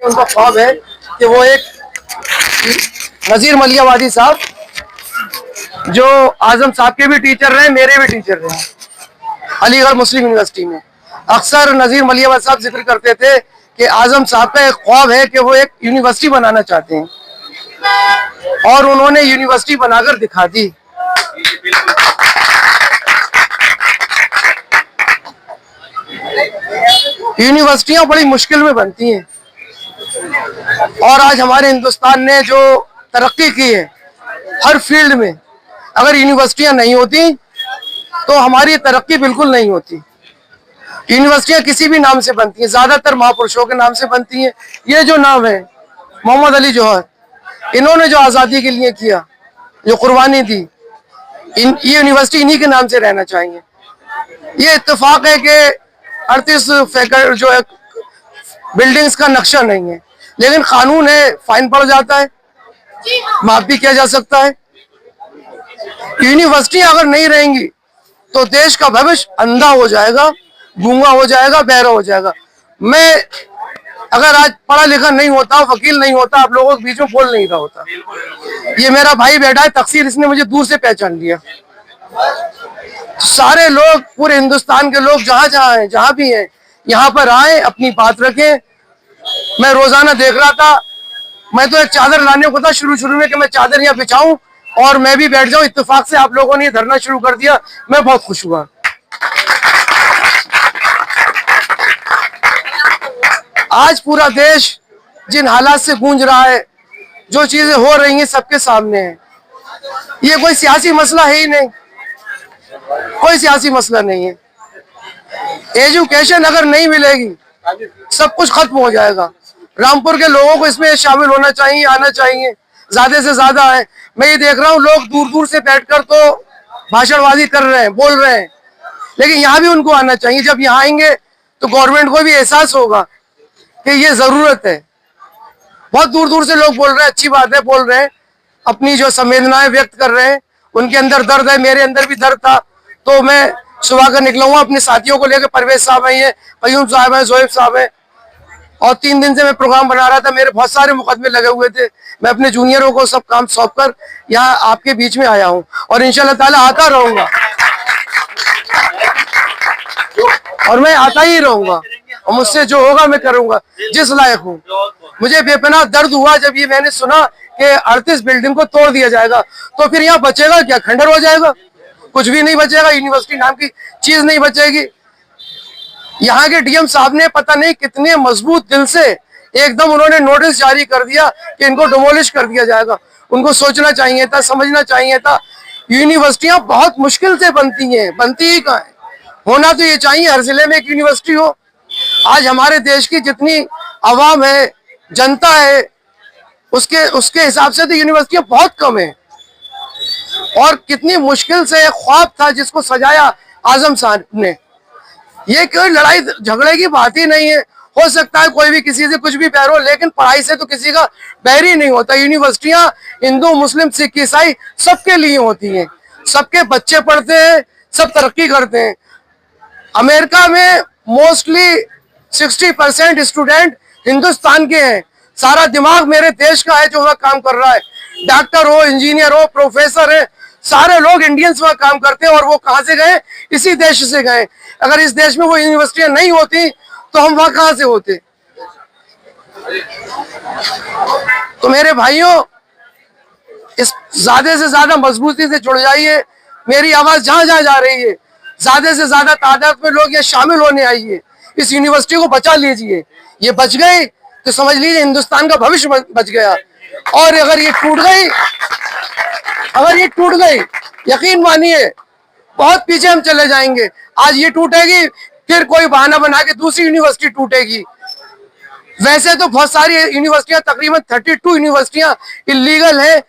उनका ख्वाब है कि वो एक नज़ीर मलियावादी साहब, जो आजम साहब के भी टीचर रहे, मेरे भी टीचर रहे अलीगढ़ मुस्लिम यूनिवर्सिटी में, अक्सर नज़ीर मलियावादी साहब जिक्र करते थे कि आजम साहब का एक ख्वाब है कि वो एक यूनिवर्सिटी बनाना चाहते हैं, और उन्होंने यूनिवर्सिटी बनाकर दिखा दी। यूनिवर्सिटियां बड़ी मुश्किल में बनती हैं, और आज हमारे हिंदुस्तान ने जो तरक्की की है हर फील्ड में, अगर यूनिवर्सिटियां नहीं होती तो हमारी तरक्की बिल्कुल नहीं होती। यूनिवर्सिटियां किसी भी नाम से बनती हैं, ज्यादातर महापुरुषों के नाम से बनती हैं। ये जो नाम है मोहम्मद अली जौहर, इन्होंने जो आज़ादी के लिए किया, जो कुर्बानी दी, ये यूनिवर्सिटी इन्हीं के नाम से रहना चाहिए। ये इत्तेफाक है कि 38 फैकल्टी जो है बिल्डिंग्स का नक्शा नहीं है, लेकिन कानून है, फाइन पड़ जाता है, माफ भी किया जा सकता है। यूनिवर्सिटी अगर नहीं रहेंगी तो देश का भविष्य अंधा हो जाएगा, गूंगा हो जाएगा, बहरा हो जाएगा। मैं अगर आज पढ़ा लिखा नहीं होता, वकील नहीं होता, आप लोगों के बीच में बोल नहीं रहा होता। ये मेरा भाई बैठा है तकसीर, इसने मुझे दूर से पहचान लिया। सारे लोग, पूरे हिंदुस्तान के लोग जहां जहां हैं, जहां भी हैं, यहाँ पर आए, अपनी बात रखें। मैं रोजाना देख रहा था, मैं तो एक चादर लाने को था शुरू में कि मैं चादर यहाँ बिछाऊं और मैं भी बैठ जाऊं। इत्तेफाक से आप लोगों ने धरना शुरू कर दिया, मैं बहुत खुश हुआ। आज पूरा देश जिन हालात से गूंज रहा है, जो चीजें हो रही हैं सबके सामने है। ये कोई सियासी मसला है ही नहीं, कोई सियासी मसला नहीं है। एजुकेशन अगर नहीं मिलेगी सब कुछ खत्म हो जाएगा। रामपुर के लोगों को इसमें शामिल होना चाहिए, आना चाहिए, ज्यादा से ज्यादा है। मैं ये देख रहा हूँ लोग दूर दूर से बैठकर तो भाषणबाजी कर रहे हैं, बोल रहे हैं, लेकिन यहाँ भी उनको आना चाहिए। जब यहाँ आएंगे तो गवर्नमेंट को भी एहसास होगा कि ये जरूरत है। बहुत दूर दूर से लोग बोल रहे हैं, अच्छी बात है, बोल रहे हैं, अपनी जो संवेदनाएं व्यक्त कर रहे हैं। उनके अंदर दर्द है, मेरे अंदर भी दर्द था, तो मैं सुबह का निकला हुआ अपने साथियों को लेकर। परवेज साहब हैं, कयूम साहब हैं, जोहेब साहब हैं, और 3 दिन से मैं प्रोग्राम बना रहा था। मेरे बहुत सारे मुकदमे लगे हुए थे, मैं अपने जूनियरों को सब काम सौंप कर यहाँ आपके बीच में आया हूँ, और इंशाल्लाह ताला आता रहूंगा, और मैं आता ही रहूंगा, और मुझसे जो होगा मैं करूंगा, जिस लायक हूँ। मुझे बेपनाह दर्द हुआ जब ये मैंने सुना कि 38 बिल्डिंग को तोड़ दिया जाएगा, तो फिर यहाँ बचेगा क्या? खंडर हो जाएगा, कुछ भी नहीं बचेगा, यूनिवर्सिटी नाम की चीज नहीं बचेगी। यहाँ के डीएम साहब ने पता नहीं कितने मजबूत दिल से एकदम उन्होंने नोटिस जारी कर दिया कि इनको डिमोलिश कर दिया जाएगा। उनको सोचना चाहिए था, समझना चाहिए था। यूनिवर्सिटियां बहुत मुश्किल से बनती हैं, बनती ही कहाँ है। होना तो ये चाहिए हर जिले में एक यूनिवर्सिटी हो। आज हमारे देश की जितनी आवाम है, जनता है, उसके हिसाब से तो यूनिवर्सिटियां बहुत कम है। और कितनी मुश्किल से एक ख्वाब था जिसको सजाया आजम साहब ने। ये कोई लड़ाई झगड़े की बात ही नहीं है। हो सकता है कोई भी किसी से कुछ भी बैर हो, लेकिन पढ़ाई से तो किसी का बैर ही नहीं होता। यूनिवर्सिटियां हिंदू, मुस्लिम, सिख, ईसाई सबके लिए होती हैं, सबके बच्चे पढ़ते हैं, सब तरक्की करते हैं। अमेरिका में मोस्टली 60% स्टूडेंट हिंदुस्तान के हैं। सारा दिमाग मेरे देश का है जो वह काम कर रहा है। डॉक्टर हो, इंजीनियर हो, प्रोफेसर है, सारे लोग इंडियंस वह काम करते हैं। और वो कहां से गए? इसी देश से गए। अगर इस देश में वो यूनिवर्सिटियां नहीं होती तो हम वहां कहां से होते? तो मेरे भाइयों, इस ज्यादा से ज्यादा मजबूती से जुड़ जाइए। मेरी आवाज जहां जहां जा रही है, ज्यादा से ज्यादा तादाद में लोग ये शामिल होने आइए। इस यूनिवर्सिटी को बचा लीजिए। ये बच गई तो समझ लीजिए हिंदुस्तान का भविष्य बच गया। और अगर ये टूट गई, यकीन मानिए बहुत पीछे हम चले जाएंगे। आज ये टूटेगी, फिर कोई बहाना बना के दूसरी यूनिवर्सिटी टूटेगी। वैसे तो बहुत सारी यूनिवर्सिटियां, तकरीबन 32 यूनिवर्सिटियां इलीगल है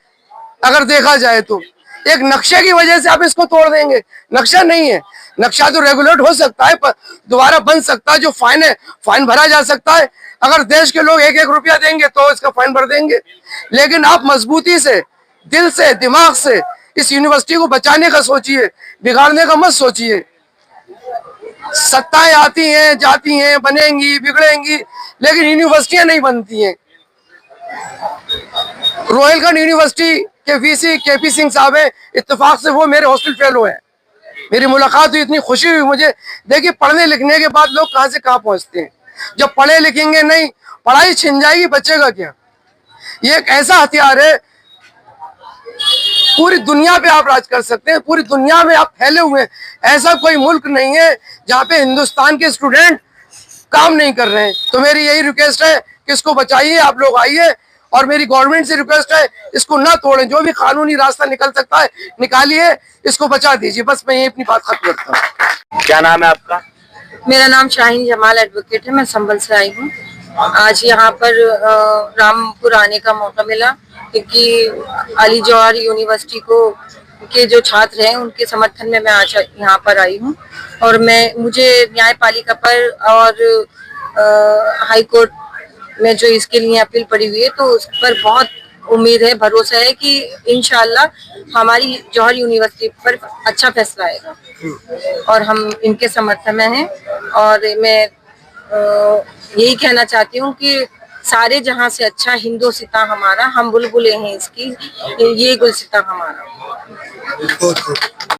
अगर देखा जाए तो। एक नक्शे की वजह से आप इसको तोड़ देंगे। नक्शा नहीं है, नक्शा तो रेगुलेट हो सकता है, पर दोबारा बन सकता है। जो फाइन है, फाइन भरा जा सकता है। अगर देश के लोग 1-1 रुपया देंगे तो इसका फाइन भर देंगे। लेकिन आप मजबूती से, दिल से, दिमाग से इस यूनिवर्सिटी को बचाने का सोचिए, बिगाड़ने का मत सोचिए। सत्ताएं आती हैं जाती हैं, बनेंगी बिगड़ेंगी, लेकिन यूनिवर्सिटियां नहीं बनती हैं। रोहिलखंड यूनिवर्सिटी के वीसी केपी सिंह साहब है, इत्तेफाक से वो मेरे हॉस्टल फेलो हैं। मेरी मुलाकात हुई, इतनी खुशी हुई मुझे। देखिए पढ़ने लिखने के बाद लोग कहां से कहां पहुंचते हैं। जब पढ़े लिखेंगे नहीं, पढ़ाई छिन जाएगी, बचेगा क्या। ये एक ऐसा हथियार है, पूरी दुनिया पे आप राज कर सकते हैं, पूरी दुनिया में आप फैले हुए हैं। ऐसा कोई मुल्क नहीं है जहाँ पे हिंदुस्तान के स्टूडेंट काम नहीं कर रहे हैं। तो मेरी यही रिक्वेस्ट है कि इसको बचाइए, आप लोग आइए, और मेरी गवर्नमेंट से रिक्वेस्ट है इसको ना तोड़ें, जो भी कानूनी रास्ता निकल सकता है निकालिए, इसको बचा दीजिए। बस मैं ये अपनी बात खत्म करता हूँ। क्या नाम है आपका? मेरा नाम शाहीन जमाल एडवोकेट है। मैं संभल से आई हूँ। आज यहाँ पर रामपुर आने का मौका मिला क्योंकि अली जौहर यूनिवर्सिटी को के जो छात्र हैं उनके समर्थन में मैं आज यहाँ पर आई हूँ। और मुझे न्यायपालिका पर और हाई कोर्ट में जो इसके लिए अपील पड़ी हुई है, तो उस पर बहुत उम्मीद है, भरोसा है कि इंशाल्लाह हमारी जौहर यूनिवर्सिटी पर अच्छा फैसला आएगा और हम इनके समर्थन में हैं। और मैं यही कहना चाहती हूँ कि सारे जहां से अच्छा हिंदुस्तान हमारा, हम बुलबुलें हैं इसकी, ये गुलसिता हमारा।